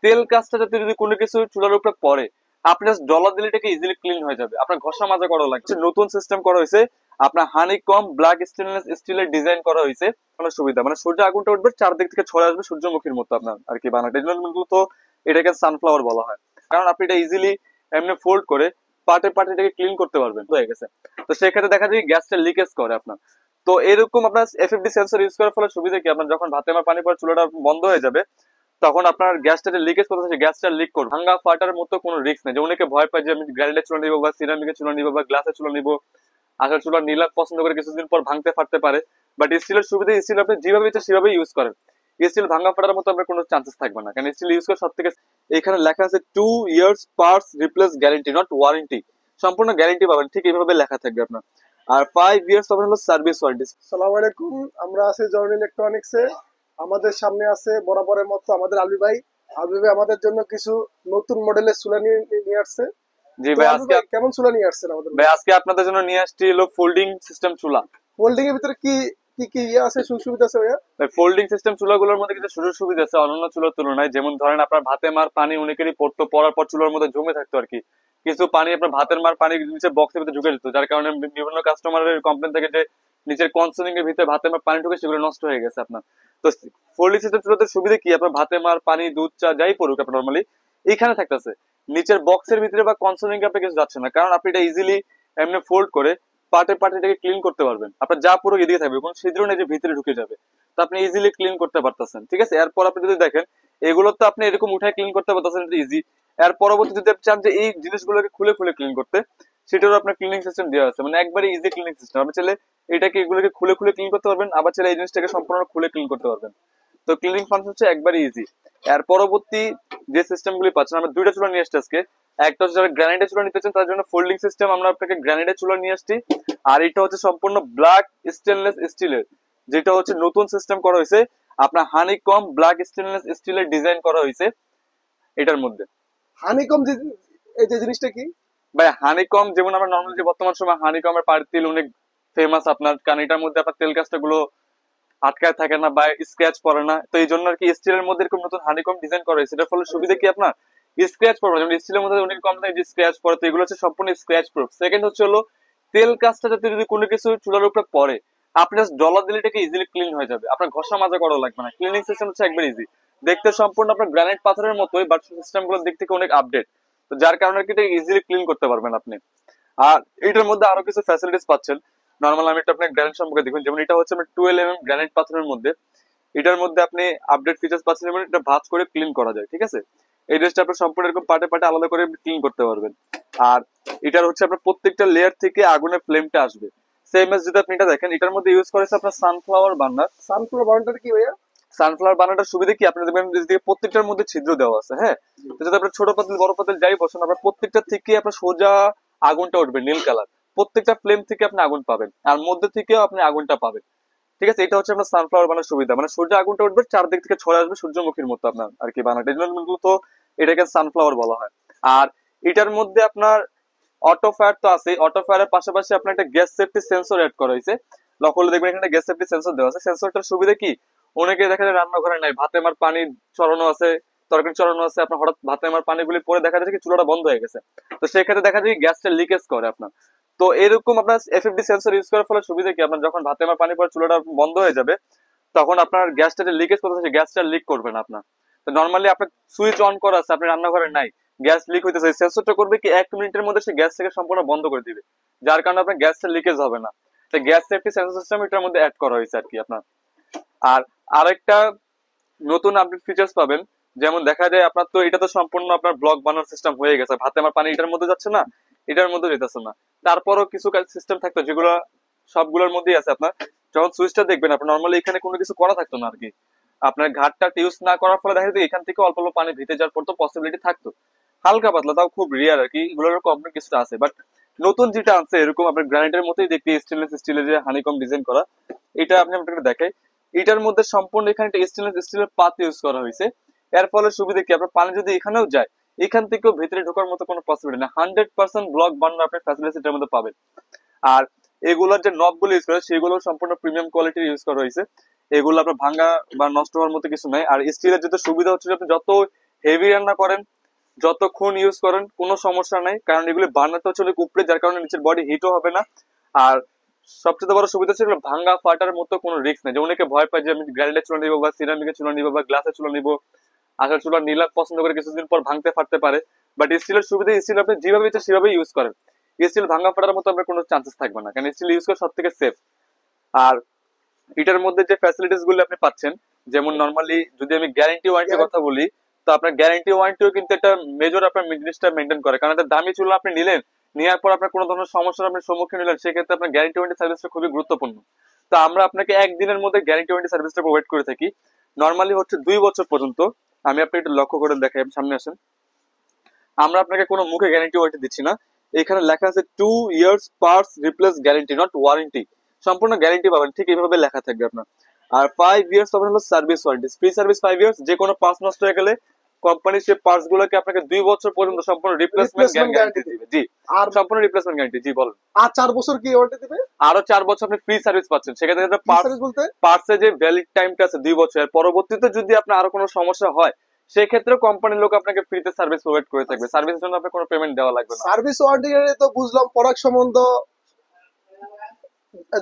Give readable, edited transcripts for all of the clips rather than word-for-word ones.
তেল কাজটা যাতে যদি কোনো কিছু চুলার উপরে পড়ে আপনি জাস্ট ডলার দিলে এটাকে ইজিলি ক্লিন হয়ে যাবে, আপনার ঘষা মাজা করা লাগছে। নতুন সিস্টেম করা হয়েছে আপনার হানিকম ব্ল্যাক স্টেনলেস স্টিলের ডিজাইন করা হয়েছে। মানে সুবিধা মানে সূর্য আগুনটা উঠবে চারদিক থেকে ছড়ে আসবে সূর্যমুখীর মতো আপনার আর কি বানাটা, এই জন্য মূলত এটাকে সানফ্লাওয়ার বলা হয়। কারণ আপনি এটা ইজিলি এমনি ফোল্ড করে পার্টে পার্টে এটাকে ক্লিন করতে পারবেন হয়ে গেছে। তো সেক্ষেত্রে দেখা যায় গ্যাসটা লিকেজ করে আপনার। তো এরকম আপনার এফএফডি সেন্সর ইউজ করার ফলে সুবিধা কি, আপনার যখন ভাতে আমার পানি পরে চুলাটা বন্ধ হয়ে যাবে তখন আপনার গ্যাসটা যে লিকেজ করতেছে সেই গ্যাসটা লিক করবে, ভাঙ্গা ফাটার মতো কোনো রিস্ক নেই। যে অনেকে ভয় পায় যে আমি গ্রাইন্ডার চুলা নিবো বা সিরামিকের চুলা নিবো বা গ্লাসের চুলা নিবো, আসার চুলা নিলাম পছন্দ করে কিছুদিন পর ভাঙতে ফাটতে পারে। বাট স্টিলের সুবিধা স্টিল আপনি যেভাবে ইচ্ছা সেভাবে ইউজ করেন, স্টিল ভাঙা ফাটার মতো আপনার কোনো চান্সেস থাকবে না, কারণ স্টিল ইউজ করে সব থেকে এখানে লেখা আছে 2 years parts replace guarantee not warranty, সম্পূর্ণ গ্যারেন্টি পাবেন ঠিক এইভাবে লেখা থাকবে আপনার। আর 5 years পাবেন হলো সার্ভিস ওয়ারেন্টি। আসসালামু আলাইকুম, আমরা আছি জর্ন ইলেকট্রনিক্সে। আমাদের সামনে আছে বরাবরের মতো আমাদের আলবি ভাই। আলবি ভাই আমাদের জন্য কিছু নতুন মডেলের চুলা নিয়ে আসছে। জি ভাই, আজকে কেমন চুলা নিয়ে আসছেন আমাদের ভাই? আজকে আপনাদের জন্য নিয়ে আসছি হলো ফোল্ডিং সিস্টেম চুলা। ফোল্ডিং এর ভিতরে কি কি কি ইয়ে আছে, সুযোগ সুবিধা আছে ভাইয়া? ফোল্ডিং সিস্টেম চুলাগুলোর মধ্যে কিছু সুযোগ সুবিধা আছে অন্যান্য চুলার তুলনায়। যেমন ধরেন আপনার ভাতে মার পানি অনেকেরই পড়তো, পড়ার পর চুলার মধ্যে জমে থাকতো আর কি, কিছু পানি আপনার ভাতের মার পানি নিচে বক্সের ভিতরে ঢুকে যেত, যার কারণে বিভিন্ন কাস্টমারের কমপ্লেন থাকে যে নিচের কনসোলিং এর ভিতরে ভাতের মার পানি ঢুকে সেগুলো নষ্ট হয়ে গেছে আপনার। তো ফোল্ডিং সিস্টেম চুলাতে সুবিধা কি, আপনার ভাতে মার পানি দুধ চা যাই পড়ুক আপনার নর্মালি এইখানে থাকতেছে, নিচের বক্সের ভিতরে বা কনসোলিং এ আপনি কিছু যাচ্ছে না, কারণ আপনি এটা ইজিলি এমনি ফোল্ড করে পার্টে পার্টে এটাকে ক্লিন করতে পারবেন। আপনার যা পুরো এদিকে থাকবে কোন ছিদ্র নেই যে ভিতরে ঢুকে যাবে, তো আপনি ইজিলি ক্লিন করতে পারতেছেন। ঠিক আছে, এরপর আপনি যদি দেখেন এগুলো তো আপনি এরকম উঠায় ক্লিন করতে পারতেছেন, এটা ইজি। এর পরবর্তী যদি আপনি চান যে এই জিনিসগুলোকে খুলে খুলে ক্লিন করতে, সেটারও আপনার ক্লিনিং সিস্টেম দেওয়া আছে, মানে একবারে ইজি ক্লিনিং সিস্টেম। আপনি চাইলে এটাকে এগুলোকে খুলে খুলে ক্লিন করতে পারবেন, আবার চাইলে এই জিনিসটাকে সম্পূর্ণ খুলে ক্লিন করতে পারবেন। তো ক্লিনিং ফাংশন হচ্ছে একবারে ইজি। এর পরবর্তী যে সিস্টেম গুলি পাচ্ছেন, আমরা দুইটা চুলা নিয়ে আসছি আজকে। একটা হচ্ছে যারা গ্রানাইটের চুলা নিতে চান তার জন্য ফোল্ডিং সিস্টেম আমরা আপনাকে গ্রানাইটের চুলা নিয়ে আসছি, আর এটা হচ্ছে সম্পূর্ণ ব্ল্যাক স্টেনলেস স্টিলের, যেটা হচ্ছে নতুন সিস্টেম করা হয়েছে আপনার হানিকম ব্ল্যাক স্টেনলেস স্টিলের ডিজাইন করা হয়েছে এটার মধ্যে। হানিকম এই যে জিনিসটা কি ভাই? হানিকম যেমন আমরা নর্মালি বর্তমান সময় হানিকমের পাড়ের তেল অনেক ফেমাস আপনার, কারণ এটার মধ্যে আপনার তেল কাজটা গুলো আটকায় থাকে না বা স্ক্র্যাচ পড়ে না, তো এই জন্য আর কি স্টিলের মধ্যে এরকম নতুন হানিকম ডিজাইন করা হয়েছে। এটার ফলে সুবিধা কি, আপনার স্ক্র্যাচ পড়বে না, যেমন স্টিলের মধ্যে অনেক কম থাকে যে স্ক্র্যাচ পড়ে, তো এগুলো হচ্ছে সম্পূর্ণ স্ক্র্যাচ প্রুফ। সেকেন্ড হচ্ছে হলো তেল কাজটা যাতে যদি কোনো কিছু চুলার উপরে পড়ে আপনি জাস্ট ডলার দিলে এটাকে ইজিলি ক্লিন হয়ে যাবে, আপনার ঘষা মাজা করা লাগবে না। ক্লিনিং সিস্টেম হচ্ছে একবার ইজি, দেখতে সম্পূর্ণ আপনার গ্রানাইট পাথরের মতোই, বাট সিস্টেম গুলোর দিক থেকে অনেক আপডেট, তো যার কারণে কি এটা ইজিলি ক্লিন করতে পারবেন আপনি। আর এটার মধ্যে আরো কিছু ফ্যাসিলিটিস পাচ্ছেন। নর্মাল আমি একটা আপনার গ্রানাইট সম্পর্কে দেখুন, যেমন এটা হচ্ছে 12 mm গ্রানাইট পাথরের মধ্যে, এটার মধ্যে আপনি আপডেট ফিচার্স পাচ্ছেন, যেমন এটা ভাঁজ করে ক্লিন করা যায়। ঠিক আছে, এই ড্রেসটা আপনি সম্পূর্ণ এরকম পার্টে পার্টে আলাদা করে ক্লিন করতে পারবেন। আর এটার হচ্ছে আপনার প্রত্যেকটা লেয়ার থেকে আগুনের ফ্লেমটা আসবে সেম এস। যদি আপনি এটা দেখেন এটার মধ্যে ইউজ করেছে আপনার সানফ্লাওয়ার বার্নার। সানফ্লাওয়ার বার্নারটা কি ভাইয়া? সানফ্লাওয়ার বার্নারটার সুবিধা কি, আপনি দেখবেন যে প্রত্যেকটার মধ্যে ছিদ্র দেওয়া আছে, হ্যাঁ, তো যদি আপনার ছোট পাতিল বড় পাতিল যাই বসেন আপনার প্রত্যেকটা থেকে আপনার সোজা আগুনটা উঠবে নীল কালার, প্রত্যেকটা ফ্লেম থেকে আপনি আগুন পাবেন আর মধ্যে থেকেও আপনি আগুনটা পাবেন। ঠিক আছে, এটা হচ্ছে আপনার সানফ্লাওয়ার বানার সুবিধা, মানে সূর্য আগুনটা উঠবে চারদিক থেকে ছড়ে আসবে সূর্যমুখীর মতো আপনার আর কি বানাটা, এই জন্য মূলত এটাকে সানফ্লাওয়ার বলা হয়। আর এটার মধ্যে আপনার অটো ফায়ার তো আছে, অটো ফায়ারের পাশাপাশি আপনার একটা গ্যাস সেফটি সেন্সর এড করা হয়েছে। লক্ষ্য করলে দেখবেন এখানে গ্যাস সেফটি সেন্সর দেওয়া আছে। সেন্সরটার সুবিধা কি, অনেকে দেখা যায় রান্নাঘরে নাই, ভাতে আমার পানি চড়ানো আছে, তরকারি চড়ানো আছে, আপনার হঠাৎ ভাতে আমার পানিগুলি পরে দেখা যাচ্ছে কি চুলাটা বন্ধ হয়ে গেছে, তো সেক্ষেত্রে দেখা যায় গ্যাসটা লিকেজ করে আপনার। তো এরকম আপনার এফএফডি সেন্সর ইউজ করার ফলে সুবিধা কি, আপনার যখন ভাতে আমার পানি পরে চুলাটা বন্ধ হয়ে যাবে তখন আপনার গ্যাসটা যে লিকেজ করতেছে গ্যাসটা লিক করবে না আপনার। তো নর্মালি আপনার সুইচ অন করা আছে, আপনি রান্নাঘরে নাই, গ্যাস লিক হইতেছে, সেন্সরটা করবে কি 1 মিনিটের মধ্যে সে গ্যাস থেকে সম্পূর্ণ বন্ধ করে দিবে, যার কারণে আপনার গ্যাসটা লিকেজ হবে না। তো গ্যাস সেফটি সেন্সর সিস্টেম এটার মধ্যে অ্যাড করা হয়েছে আর কি আপনার। আর আরেকটা নতুন আপডেট ফিচার্স পাবেন, যেমন দেখা যায় আপনার তো এটা তো সম্পূর্ণ আপনার ব্লক বানার সিস্টেম হয়ে গেছে, ভাতে আমার পানি এটার মধ্যে যাচ্ছে না, এটার মধ্যে যেতেছে না, তারপরও কিছু সিস্টেম থাকতো যেগুলো সবগুলোর মধ্যেই আছে। আপনার যখন সুইচটা দেখবেন আপনার নর্মালি এখানে কোনো কিছু করা থাকতো না আর কি, আপনার ঘাটটা ইউজ না করার ফলে দেখা যেত এখান থেকে অল্প অল্প পানি ভিতরে যাওয়ার পর তো পসিবিলিটি থাকতো, হালকা পাতলা, তাও খুব রিয়ার আর কি, এগুলোর কমপ্লেন কিছুটা আছে। বাট নতুন যেটা আছে এরকম আপনার গ্রানাইটের মতোই দেখতে স্টেনলেস স্টিলের যে হানিকম ডিজাইন করা, এটা আপনি আপনাকে দেখাই। এটার মধ্যে সম্পূর্ণ এখানে স্টেনলেস স্টিলের পাত ইউজ করা হয়েছে। এর ফলে সুবিধা কি, আপনার পানি যদি এখানেও যায় এখান থেকেও ভিতরে ঢোকার মতো কোনো পসিবিলিটি না, 100% ব্লক বার্নার আপনি ফ্যাসিলিটি এটার মধ্যে পাবেন। আর এগুলোর যে নব গুলো ইউজ করে সেগুলো সম্পূর্ণ প্রিমিয়াম কোয়ালিটির ইউজ করা হয়েছে, এগুলো আপনার ভাঙা বা নষ্ট হওয়ার মতো কিছু নাই। আর স্টিলের যেটা সুবিধা হচ্ছে আপনি যত হেভি রান্না করেন, যতক্ষণ ইউজ করেন কোনো সমস্যা নাই, কারণ এগুলো বার্নারটা হচ্ছে অনেক উপরে, যার কারণে নিচের বডি হিটও হবে না। আর সবচেয়ে বড় সুবিধা ছিল ভাঙ্গা ফাটার মতো কোনো রিস্ক নেই, যে অনেকে ভয় পায় যে আমি গ্রাইন্ডার চুলা নিবো বা সিরামিকের চুলা নিবো বা গ্লাসের চুলা নিবো, আসার চুলা নিলাম পছন্দ করে কিছুদিন পর ভাঙতে ফাটতে পারে। বাট স্টিলের সুবিধা, স্টিল আপনি যেভাবে ইচ্ছা সেভাবে ইউজ করেন, স্টিল ভাঙা ফাটার মতো আপনার কোনো চান্সেস থাকবে না, কারণ স্টিল ইউজ করা সব থেকে সেফ। আর এটার মধ্যে যে ফ্যাসিলিটিস গুলো আপনি পাচ্ছেন, যেমন নরমালি যদি আমি গ্যারান্টি ওয়ারেন্টির কথা বলি, তো আপনার গ্যারান্টি ওয়ারেন্টিও কিন্তু একটা মেজর আপনার জিনিসটা মেনটেন করে, কারণ একটা দামি চুলা আপনি নিলেন, নেওয়ার পর আপনার কোনো ধরনের সমস্যার আপনি সম্মুখীন হলেন, সেক্ষেত্রে আপনার গ্যারান্টি ওয়ারেন্টি সার্ভিসটা খুবই গুরুত্বপূর্ণ। তো আমরা আপনাকে একদিনের মধ্যে গ্যারান্টি ওয়ারেন্টি সার্ভিসটা প্রোভাইড করে থাকি, নরমালি হচ্ছে 2 বছর পর্যন্ত। আমি আপনি একটু লক্ষ্য করে দেখাই, সামনে আসেন। আমরা আপনাকে কোনো মুখে গ্যারান্টি ওয়ারেন্টি দিচ্ছি না, এখানে লেখা আছে 2 years parts replace guarantee, not warranty. সম্পূর্ণ গ্যারান্টি পাবেন, ঠিক এইভাবে লেখা থাকবে আপনার। আর 5 ইয়ার্স পাবেন হলো service warranty, free service 5 years, যে কোনো পার্টস নষ্ট হয়ে গেলে কোম্পানি সেই পার্টস গুলোকে আপনাকে 2 বছর পর্যন্ত সম্পূর্ণ রিপ্লেসমেন্ট গ্যারান্টি দিবে। জি, আর সম্পূর্ণ রিপ্লেসমেন্ট গ্যারান্টি। জি বলেন। আর 4 বছর কি ওয়ারেন্টি দিবে? আরো 4 বছর আপনি ফ্রি সার্ভিস পাচ্ছেন, সেক্ষেত্রে সার্ভিস বলতে পার্টস এর যে ভ্যালিড টাইমটা আছে 2 বছর, এর পরবর্তীতে যদি আপনার আরো কোনো সমস্যা হয়, সেক্ষেত্রে কোম্পানির লোক আপনাকে ফ্রিতে সার্ভিস প্রোভাইড করে থাকবে, সার্ভিসের জন্য আপনার কোনো পেমেন্ট দেওয়া লাগবে না। সার্ভিস ওয়ারেন্টি তো বুঝলাম, প্রোডাক্ট সম্বন্ধ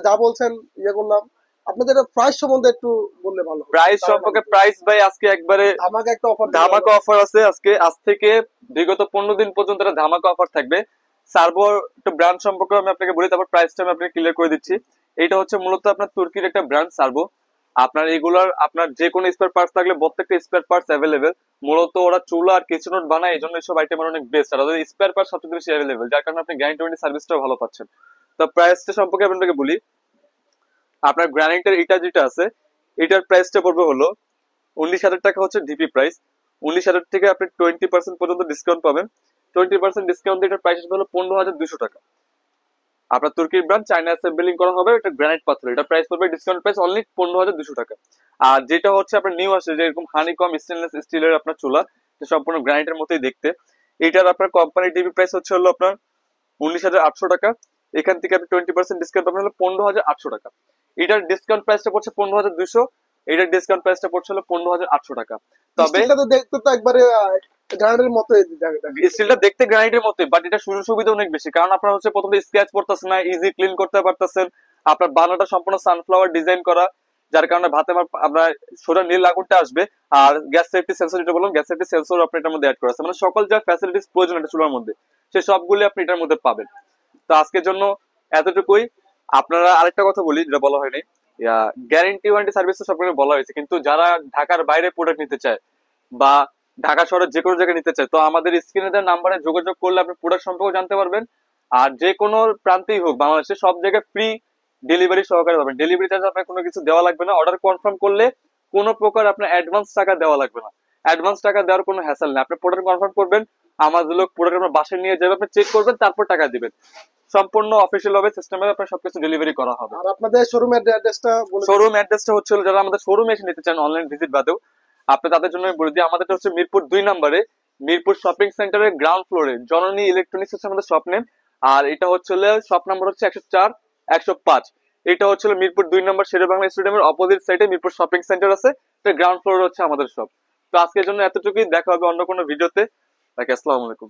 যা বলছেন ইয়ে করলাম, আপনাদের প্রাইস সম্বন্ধে একটু বললে ভালো হয়। প্রাইস সম্পর্কে, প্রাইস ভাই আজকে একবারে আমাকে একটা অফার ধামাকা অফার আছে আজকে, আজ থেকে বিগত 15 দিন পর্যন্ত একটা ধামাকা অফার থাকবে। সার্ভো একটা ব্র্যান্ড সম্পর্কে আমি আপনাকে বলি, তারপর প্রাইসটা আমি আপনাকে ক্লিয়ার করে দিচ্ছি। এটা হচ্ছে মূলত আপনার তুর্কির একটা ব্র্যান্ড সার্ভো। আপনার এগুলার আপনার যে কোনো স্পেয়ার পার্টস থাকলে প্রত্যেকটা স্পেয়ার পার্টস অ্যাভেলেবেল। মূলত ওরা চুলা আর কিচেন নোট বানায়, এই জন্য এইসব আইটেমের অনেক বেস্ট, আর ওদের স্পেয়ার পার্টস সবচেয়ে বেশি অ্যাভেলেবেল, যার কারণে আপনি গ্যারান্টি ওয়ারেন্টি সার্ভিসটাও ভালো পাচ্ছেন। তো প্রাইসটা সম্পর্কে আপনাকে বলি, আপনার গ্রানাইটের এটা যেটা আছে, এটার প্রাইসটা পড়বে হলো 19,000 টাকা হচ্ছে ডিপি প্রাইস। 19,000 থেকে আপনি 20% পর্যন্ত ডিসকাউন্ট পাবেন। 20% ডিসকাউন্ট এটার প্রাইস হলো 15,200 টাকা। আপনার তুর্কির ব্র্যান্ড, চায়না অ্যাসেম্বলিং করা হবে, এটা গ্রানাইট পাথর, এটা প্রাইস পড়বে ডিসকাউন্ট প্রাইস অনলি 15,200 টাকা। আর যেটা হচ্ছে আপনার নিউ আসে, যে এরকম হানিকম স্টেনলেস স্টিলের আপনার চুলা, সম্পূর্ণ গ্রানাইটের মতোই দেখতে, এটার আপনার কোম্পানি ডিপি প্রাইস হচ্ছে হলো আপনার 19,800 টাকা। এখান থেকে আপনি 20% ডিসকাউন্ট পাবেন হলো 15,800 টাকা। এটার ডিসকাউন্ট প্রাইসটা পড়ছে 15,200, এটার ডিসকাউন্ট প্রাইসটা পড়ছে হলো 15,800 টাকা। তবে এটা তো দেখতে তো একবারে গ্রাইন্ডারের মতো স্টিলটা দেখতে গ্রানাইটের মতোই, বাট এটা সুযোগ সুবিধা অনেক বেশি, কারণ আপনার হচ্ছে প্রথমে স্ক্র্যাচ পড়তেছে না, ইজি ক্লিন করতে পারতেছেন। আপনার বানাটা সম্পূর্ণ সানফ্লাওয়ার ডিজাইন করা, যার কারণে ভাতে আপনার সোজা নীল আগুনটা আসবে। আর গ্যাস সেফটি সেন্সর, যেটা বললাম গ্যাস সেফটি সেন্সর আপনি এটার মধ্যে অ্যাড করা আছে, মানে সকল যা ফ্যাসিলিটিস প্রয়োজন এটা চুলার মধ্যে, সেই সবগুলি আপনি এটার মধ্যে পাবেন। তো আজকের জন্য এতটুকুই। আপনারা আরেকটা কথা বলি, যেটা বলা হয়নি, গ্যারান্টি ওয়ারেন্টি সার্ভিস তো সবগুলো বলা হয়েছে, কিন্তু যারা ঢাকার বাইরে প্রোডাক্ট নিতে চায় বা ঢাকা শহরের যে কোনো জায়গায় নিতে চায়, তো আমাদের স্ক্রিনে দেওয়া নাম্বারে যোগাযোগ করলে আপনি প্রোডাক্ট সম্পর্কে জানতে পারবেন। আর যে কোনো প্রান্তেই হোক বাংলাদেশে, সব জায়গায় ফ্রি ডেলিভারি সহকারে পাবেন। ডেলিভারি চার্জ আপনার কোনো কিছু দেওয়া লাগবে না, অর্ডার কনফার্ম করলে কোনো প্রকার আপনার অ্যাডভান্স টাকা দেওয়া লাগবে না। অ্যাডভান্স টাকা দেওয়ার কোনো হ্যাসেল নেই, আপনি প্রোডাক্ট কনফার্ম করবেন, আমাদের লোক প্রোডাক্ট আপনার বাসায় নিয়ে যাবে, আপনি চেক করবেন, তারপর টাকা দিবেন। সম্পূর্ণ অফিসিয়াল ভাবে সিস্টেমে আপনার সবকিছু ডেলিভারি করা হবে। আর আপনাদের শোরুমের অ্যাড্রেসটা বলে দিন। শোরুম অ্যাড্রেসটা হচ্ছে, যারা আমাদের শোরুমে এসে নিতে চান অনলাইন ভিজিট বাদেও, আপনি তাদের জন্য আমি বলে দিই, আমাদের হচ্ছে মিরপুর 2 নম্বরে, মিরপুর শপিং সেন্টারের গ্রাউন্ড ফ্লোরে জননী ইলেকট্রনিক্স হচ্ছে আমাদের শপ নেম। আর এটা হচ্ছে শপ নাম্বার হচ্ছে 104 105। এটা হচ্ছে মিরপুর 2 নম্বর শেরে বাংলা স্টেডিয়ামের অপোজিট সাইডে মিরপুর শপিং সেন্টার আছে, তো গ্রাউন্ড ফ্লোরে হচ্ছে আমাদের শপ। তো আজকের জন্য এতটুকুই, দেখা হবে অন্য কোনো ভিডিওতে। আসসালামু আলাইকুম।